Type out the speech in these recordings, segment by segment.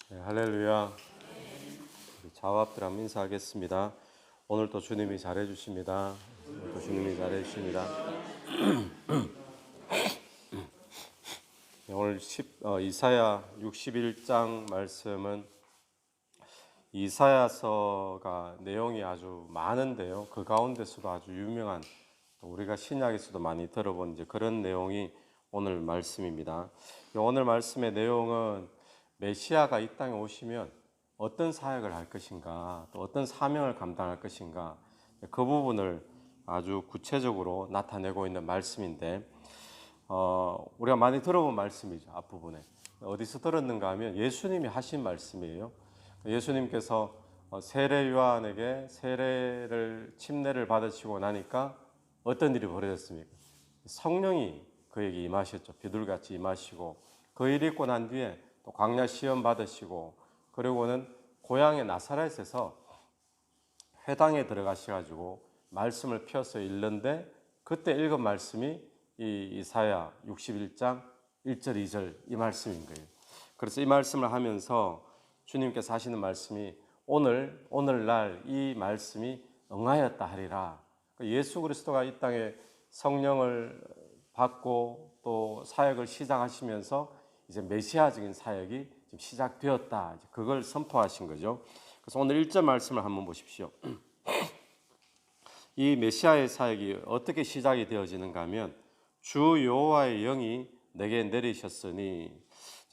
네, 할렐루야. 우리 자와합들 한번 인사하겠습니다. 오늘도 주님이 잘해주십니다. 오늘도 주님이 잘해주십니다. 네, 오늘 이사야 61장 말씀은 이사야서가 내용이 아주 많은데요. 그 가운데서도 아주 유명한, 또 우리가 신약에서도 많이 들어본 이제 그런 내용이 오늘 말씀입니다. 오늘 말씀의 내용은 메시아가 이 땅에 오시면 어떤 사역을 할 것인가, 또 어떤 사명을 감당할 것인가, 그 부분을 아주 구체적으로 나타내고 있는 말씀인데, 우리가 많이 들어본 말씀이죠. 앞부분에 어디서 들었는가 하면 예수님이 하신 말씀이에요. 예수님께서 세례 요한에게 침례를 받으시고 나니까 어떤 일이 벌어졌습니까? 성령이 그에게 임하셨죠. 비둘기같이 임하시고, 그 일이 있고 난 뒤에 또 광야 시험 받으시고, 그리고는 고향의 나사렛에서 회당에 들어가셔가지고 말씀을 펴서 읽는데, 그때 읽은 말씀이 이 이사야 61장 1절 2절 이 말씀인 거예요. 그래서 이 말씀을 하면서 주님께서 하시는 말씀이 오늘날 이 말씀이 응하였다 하리라. 예수 그리스도가 이 땅에 성령을 받고 또 사역을 시작하시면서 이제 메시아적인 사역이 지금 시작되었다. 그걸 선포하신 거죠. 그래서 오늘 1절 말씀을 한번 보십시오. 이 메시아의 사역이 어떻게 시작이 되어지는가 하면 주 여호와의 영이 내게 내리셨으니,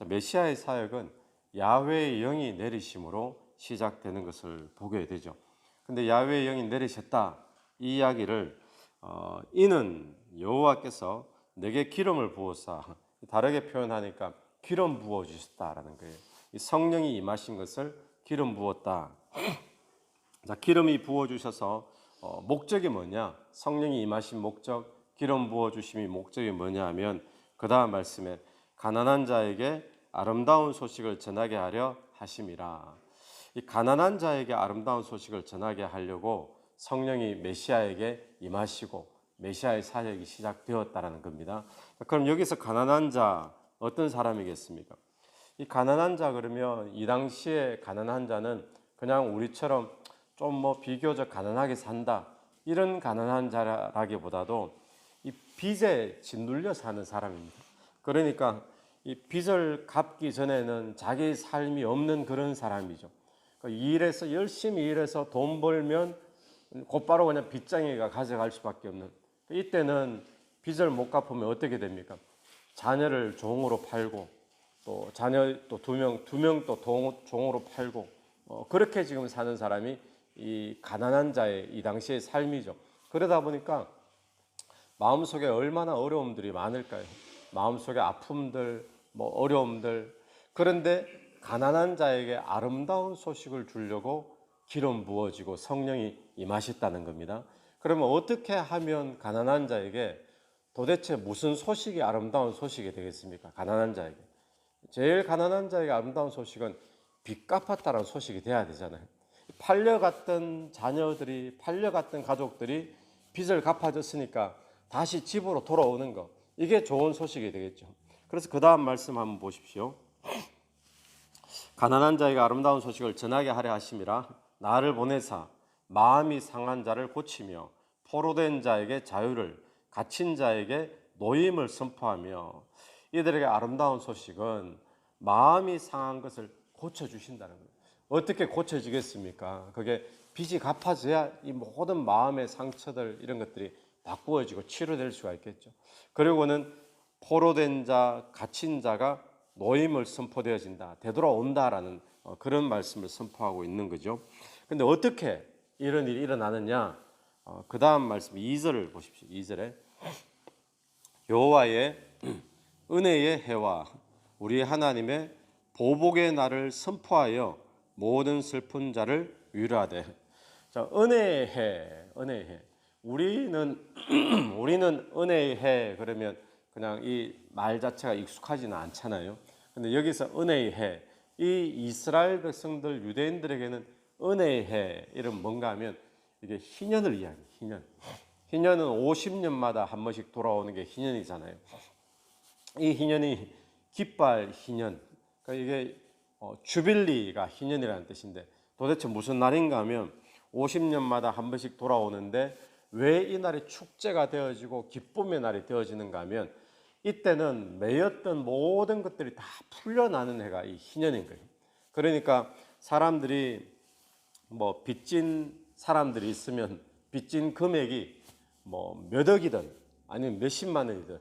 메시아의 사역은 야훼의 영이 내리심으로 시작되는 것을 보게 되죠. 근데 야훼의 영이 내리셨다 이 이야기를 이는 여호와께서 내게 기름을 부어사, 다르게 표현하니까 기름 부어 주셨다라는 거예요. 이 성령이 임하신 것을 기름 부었다. 자, 기름이 부어 주셔서 목적이 뭐냐? 성령이 임하신 목적, 기름 부어 주심이 목적이 뭐냐 하면 그 다음 말씀에 가난한 자에게 아름다운 소식을 전하게 하려 하심이라. 이 가난한 자에게 아름다운 소식을 전하게 하려고 성령이 메시아에게 임하시고 메시아의 사역이 시작되었다라는 겁니다. 그럼 여기서 가난한 자 어떤 사람이겠습니까? 이 가난한 자 그러면 이 당시에 가난한 자는 그냥 우리처럼 좀 비교적 가난하게 산다 이런 가난한 자라기보다도 이 빚에 짓눌려 사는 사람입니다. 그러니까 이 빚을 갚기 전에는 자기 삶이 없는 그런 사람이죠. 일해서 열심히 일해서 돈 벌면 곧바로 그냥 빚쟁이가 가져갈 수밖에 없는, 이때는 빚을 못 갚으면 어떻게 됩니까? 자녀를 종으로 팔고, 또 자녀 또 두 명 또 종으로 팔고, 그렇게 지금 사는 사람이 이 가난한 자의 이 당시의 삶이죠. 그러다 보니까 마음속에 얼마나 어려움들이 많을까요? 마음속에 아픔들, 어려움들. 그런데 가난한 자에게 아름다운 소식을 주려고 기름 부어지고 성령이 임하셨다는 겁니다. 그러면 어떻게 하면 가난한 자에게 도대체 무슨 소식이 아름다운 소식이 되겠습니까? 가난한 자에게. 제일 가난한 자에게 아름다운 소식은 빚 갚았다는 소식이 돼야 되잖아요. 팔려갔던 자녀들이, 팔려갔던 가족들이 빚을 갚아줬으니까 다시 집으로 돌아오는 것, 이게 좋은 소식이 되겠죠. 그래서 그 다음 말씀 한번 보십시오. 가난한 자에게 아름다운 소식을 전하게 하려 하심이라. 나를 보내사 마음이 상한 자를 고치며 포로된 자에게 자유를, 갇힌 자에게 노임을 선포하며. 이들에게 아름다운 소식은 마음이 상한 것을 고쳐주신다는 거예요. 어떻게 고쳐지겠습니까? 그게 빚이 갚아져야 이 모든 마음의 상처들 이런 것들이 바꾸어지고 치료될 수가 있겠죠. 그리고는 포로된 자, 갇힌 자가 노임을 선포되어진다, 되돌아온다라는 그런 말씀을 선포하고 있는 거죠. 근데 어떻게 이런 일이 일어나느냐? 그 다음 말씀 2절을 보십시오. 2절에 여호와의 은혜의 해와 우리 하나님의 보복의 날을 선포하여 모든 슬픈 자를 위로하되. 자, 은혜의 해, 은혜의 해. 우리는 은혜의 해 그러면 그냥 이 말 자체가 익숙하지는 않잖아요. 근데 여기서 은혜의 해, 이 이스라엘 백성들 유대인들에게는 은혜의 해 이름 뭔가 하면 이게 희년을 이야기해요. 희년은 50년마다 한 번씩 돌아오는 게 희년이잖아요. 이 희년이 깃발 희년. 그러니까 이게 주빌리가 희년이라는 뜻인데 도대체 무슨 날인가 하면 50년마다 한 번씩 돌아오는데 왜 이 날이 축제가 되어지고 기쁨의 날이 되어지는가 하면 이때는 매였던 모든 것들이 다 풀려나는 해가 이 희년인 거예요. 그러니까 사람들이 뭐 빚진 사람들이 있으면 빚진 금액이 뭐 몇 억이든 아니면 몇십만 원이든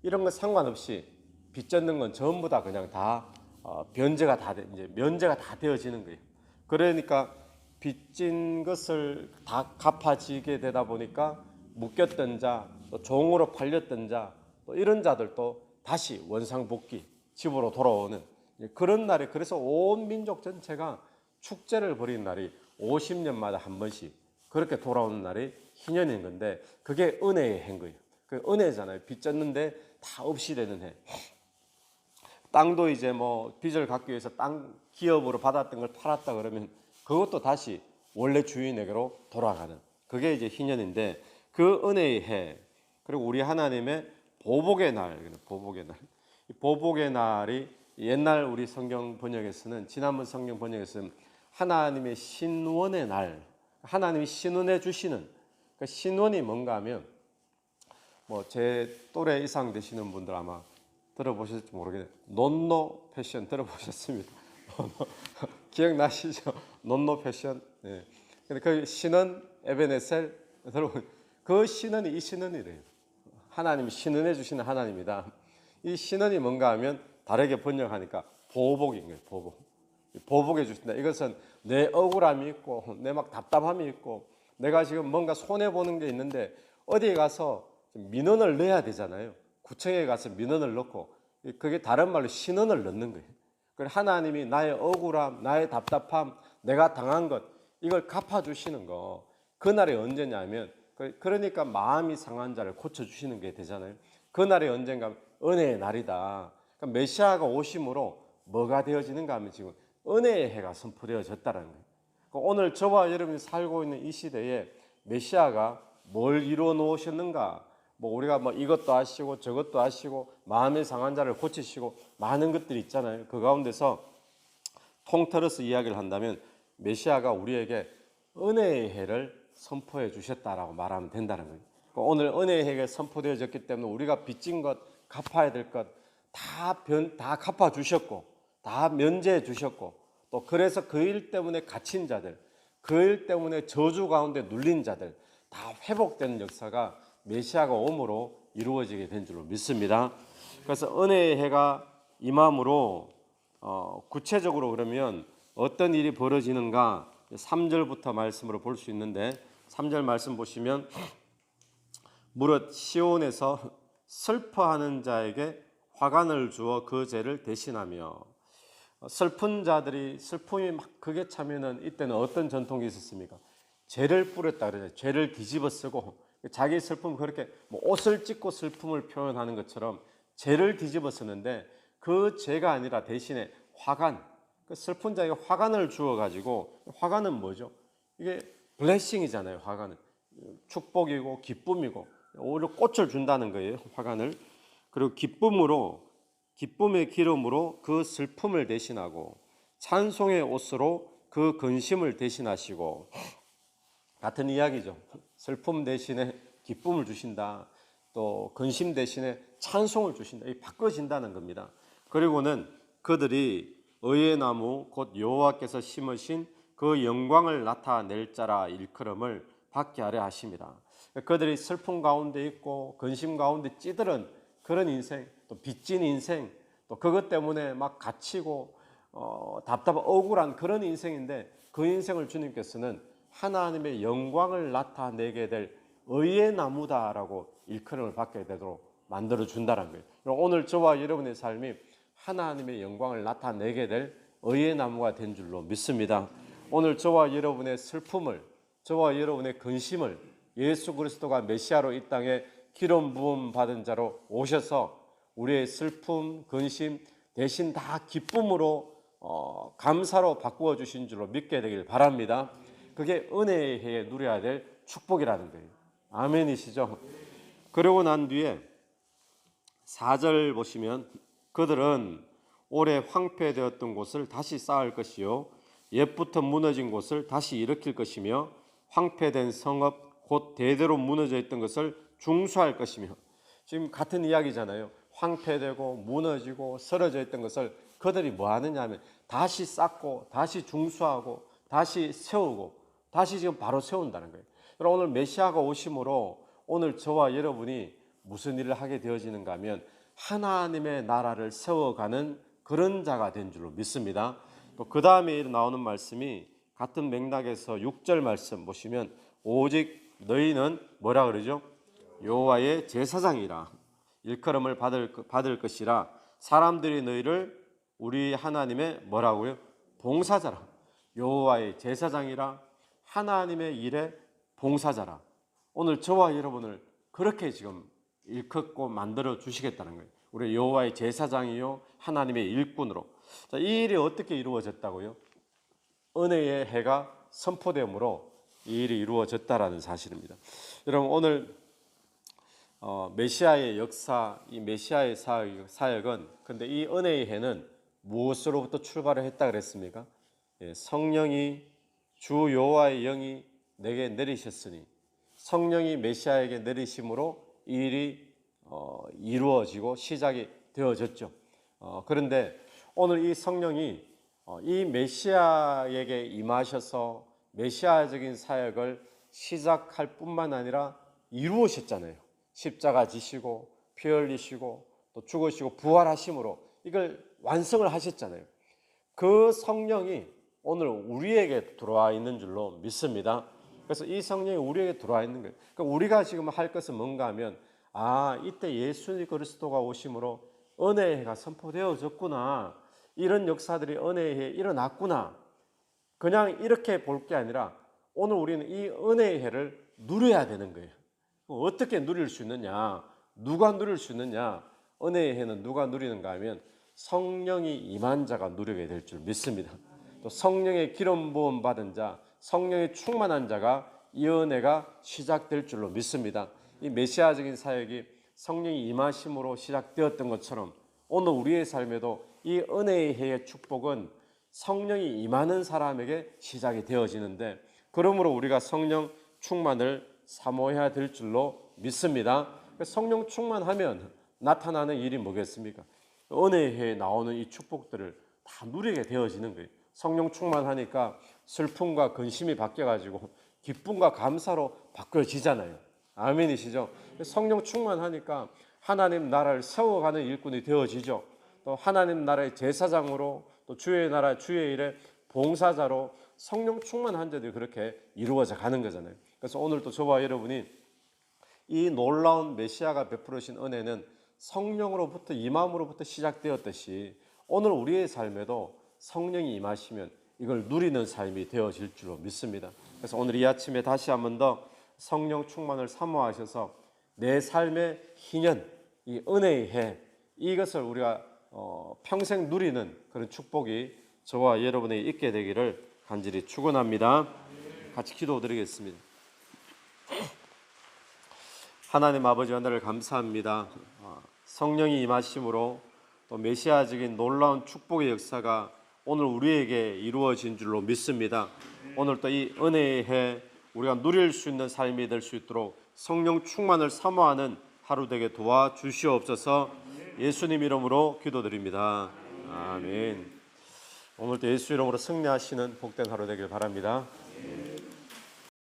이런 거 상관없이 빚 졌는 건 전부 다 그냥 다 변제가 다 이제 면제가 다 되어지는 거예요. 그러니까 빚진 것을 다 갚아지게 되다 보니까 묶였던 자, 또 종으로 팔렸던 자, 또 이런 자들도 다시 원상복귀 집으로 돌아오는 그런 날에 그래서 온 민족 전체가 축제를 벌이는 날이 50년마다 한 번씩 그렇게 돌아오는 날이 희년인 건데 그게 은혜의 해인 거예요. 그 은혜잖아요. 빚 졌는데 다 없이 되는 해. 땅도 이제 뭐 빚을 갚기 위해서 땅 기업으로 받았던 걸 팔았다 그러면 그것도 다시 원래 주인에게로 돌아가는 그게 이제 희년인데 그 은혜의 해 그리고 우리 하나님의 보복의 날, 보복의 날. 보복의 날이 옛날 우리 성경 번역에서는 지난번 성경 번역에서는 하나님의 신원의 날, 하나님이 신원해 주시는 그 신원이 뭔가 하면 뭐 제 또래 이상 되시는 분들 아마 들어보실지 모르겠는데 논노 패션 들어보셨습니다. 기억나시죠? 논노 패션. 네. 근데 그 신은 에베네셀 여러분 그 신은이 이 신은이래요. 하나님이 신은해 주시는 하나님이다. 이 신은이 뭔가 하면 다르게 번역하니까 보복인 거예요. 보복. 보복해 주신다. 이것은 내 억울함이 있고 내 막 답답함이 있고 내가 지금 뭔가 손해 보는 게 있는데 어디에 가서 민원을 넣어야 되잖아요. 구청에 가서 민원을 넣고 그게 다른 말로 신원을 넣는 거예요. 그래서 하나님이 나의 억울함, 나의 답답함, 내가 당한 것 이걸 갚아주시는 거 그날이 언제냐면 그러니까 마음이 상한 자를 고쳐주시는 게 되잖아요. 그날이 언젠가 은혜의 날이다. 그러니까 메시아가 오심으로 뭐가 되어지는가 하면 지금 은혜의 해가 선포되어졌다는 거예요. 그러니까 오늘 저와 여러분이 살고 있는 이 시대에 메시아가 뭘 이루어 놓으셨는가 뭐 우리가 뭐 이것도 하시고 저것도 하시고 마음의 상한 자를 고치시고 많은 것들이 있잖아요. 그 가운데서 통틀어서 이야기를 한다면 메시아가 우리에게 은혜의 해를 선포해 주셨다라고 말하면 된다는 거예요. 그러니까 오늘 은혜의 해가 선포되어졌기 때문에 우리가 빚진 것 갚아야 될 것 다 갚아 주셨고 다 면제해 주셨고 또 그래서 그 일 때문에 갇힌 자들 그 일 때문에 저주 가운데 눌린 자들 다 회복되는 역사가 메시아가 오므로 이루어지게 된 줄로 믿습니다. 그래서 은혜의 해가 임함으로 구체적으로 그러면 어떤 일이 벌어지는가 3절부터 말씀으로 볼 수 있는데 3절 말씀 보시면 무릇 시온에서 슬퍼하는 자에게 화관을 주어 그 죄를 대신하며 슬픈 자들이 슬픔이 막 극에 차면은 이때는 어떤 전통이 있었습니까? 죄를 뿌렸다 그러죠. 죄를 뒤집어 쓰고 자기 슬픔 그렇게 뭐 옷을 찢고 슬픔을 표현하는 것처럼 죄를 뒤집어 쓰는데 그 죄가 아니라 대신에 화관, 그 슬픈 자에게 화관을 주어 가지고 화관은 뭐죠? 이게 블레싱이잖아요. 화관은 축복이고 기쁨이고 오히려 꽃을 준다는 거예요. 화관을 그리고 기쁨의 기름으로 그 슬픔을 대신하고 찬송의 옷으로 그 근심을 대신하시고 같은 이야기죠. 슬픔 대신에 기쁨을 주신다. 또 근심 대신에 찬송을 주신다. 이 바꿔진다는 겁니다. 그리고는 그들이 의의 나무 곧 여호와께서 심으신 그 영광을 나타낼 자라 일컬음을 받게 하려 하십니다. 그들이 슬픔 가운데 있고 근심 가운데 찌들은 그런 인생, 또 빚진 인생, 또 그것 때문에 막 갇히고 답답한 억울한 그런 인생인데 그 인생을 주님께서는 하나님의 영광을 나타내게 될 의의 나무다라고 일컬음을 받게 되도록 만들어 준다는 거예요. 오늘 저와 여러분의 삶이 하나님의 영광을 나타내게 될 의의 나무가 된 줄로 믿습니다. 오늘 저와 여러분의 슬픔을, 저와 여러분의 근심을 예수 그리스도가 메시아로 이 땅에 기름 부음 받은 자로 오셔서 우리의 슬픔, 근심 대신 다 기쁨으로 감사로 바꾸어 주신 줄로 믿게 되길 바랍니다. 그게 은혜의 해에 누려야 될 축복이라는 거예요. 아멘이시죠? 그러고 난 뒤에 4절 보시면 그들은 오래 황폐되었던 곳을 다시 쌓을 것이요 옛부터 무너진 곳을 다시 일으킬 것이며 황폐된 성읍 곧 대대로 무너져 있던 것을 중수할 것이며. 지금 같은 이야기잖아요. 황폐되고 무너지고 쓰러져 있던 것을 그들이 뭐 하느냐 하면 다시 쌓고 다시 중수하고 다시 세우고 다시 지금 바로 세운다는 거예요. 여러분, 오늘 메시아가 오심으로 오늘 저와 여러분이 무슨 일을 하게 되어지는가 하면 하나님의 나라를 세워가는 그런 자가 된 줄로 믿습니다. 또 그 다음에 나오는 말씀이 같은 맥락에서 6절 말씀 보시면 오직 너희는 뭐라 그러죠? 여호와의 제사장이라 일컬음을 받을 것이라 사람들이 너희를 우리 하나님의 뭐라고요? 봉사자라. 여호와의 제사장이라 하나님의 일에 봉사자라. 오늘 저와 여러분을 그렇게 지금 일컫고 만들어 주시겠다는 거예요. 우리 여호와의 제사장이요 하나님의 일꾼으로. 자, 이 일이 어떻게 이루어졌다고요? 은혜의 해가 선포됨으로 이 일이 이루어졌다라는 사실입니다. 여러분, 오늘 메시아의 역사, 이 메시아의 사역은 근데 이 은혜의 해는 무엇으로부터 출발을 했다 그랬습니까? 예, 성령이 주 여호와의 영이 내게 내리셨으니 성령이 메시아에게 내리심으로 이 일이 이루어지고 시작이 되어졌죠. 그런데 오늘 이 성령이 이 메시아에게 임하셔서 메시아적인 사역을 시작할 뿐만 아니라 이루으셨잖아요. 십자가 지시고 피 흘리시고 또 죽으시고 부활하심으로 이걸 완성을 하셨잖아요. 그 성령이 오늘 우리에게 들어와 있는 줄로 믿습니다. 그래서 이 성령이 우리에게 들어와 있는 거예요. 그러니까 우리가 지금 할 것은 뭔가 하면 이때 예수 그리스도가 오심으로 은혜의 해가 선포되어졌구나. 이런 역사들이 은혜의 해에 일어났구나. 그냥 이렇게 볼 게 아니라 오늘 우리는 이 은혜의 해를 누려야 되는 거예요. 어떻게 누릴 수 있느냐? 누가 누릴 수 있느냐? 은혜의 해는 누가 누리는가 하면 성령이 임한 자가 누리게 될 줄 믿습니다. 또 성령의 기름 부음 받은 자, 성령의 충만한 자가 이 은혜가 시작될 줄로 믿습니다. 이 메시아적인 사역이 성령이 임하심으로 시작되었던 것처럼 오늘 우리의 삶에도 이 은혜의 해의 축복은 성령이 임하는 사람에게 시작이 되어지는데, 그러므로 우리가 성령 충만을 사모해야 될 줄로 믿습니다. 성령 충만하면 나타나는 일이 뭐겠습니까? 은혜의 해에 나오는 이 축복들을 다 누리게 되어지는 거예요. 성령 충만하니까 슬픔과 근심이 바뀌어가지고 기쁨과 감사로 바뀌어지잖아요. 아멘이시죠? 성령 충만하니까 하나님 나라를 세워가는 일꾼이 되어지죠. 또 하나님 나라의 제사장으로, 또 주의 나라 주의 일에 봉사자로 성령 충만한 자들이 그렇게 이루어져 가는 거잖아요. 그래서 오늘 또 저와 여러분이 이 놀라운 메시아가 베풀으신 은혜는 성령으로부터 임함으로부터 시작되었듯이 오늘 우리의 삶에도 성령이 임하시면 이걸 누리는 삶이 되어질 줄로 믿습니다. 그래서 오늘 이 아침에 다시 한 번 더 성령 충만을 사모하셔서 내 삶의 희년, 이 은혜의 해, 이것을 우리가 평생 누리는 그런 축복이 저와 여러분에게 있게 되기를 간절히 축원합니다. 같이 기도드리겠습니다. 하나님 아버지, 하늘을 감사합니다. 성령이 임하심으로 또 메시아적인 놀라운 축복의 역사가 오늘 우리에게 이루어진 줄로 믿습니다. 오늘 또 이 은혜의 해 우리가 누릴 수 있는 삶이 될 수 있도록 성령 충만을 사모하는 하루 되게 도와주시옵소서. 예수님 이름으로 기도드립니다. 아멘. 오늘도 예수 이름으로 승리하시는 복된 하루 되길 바랍니다.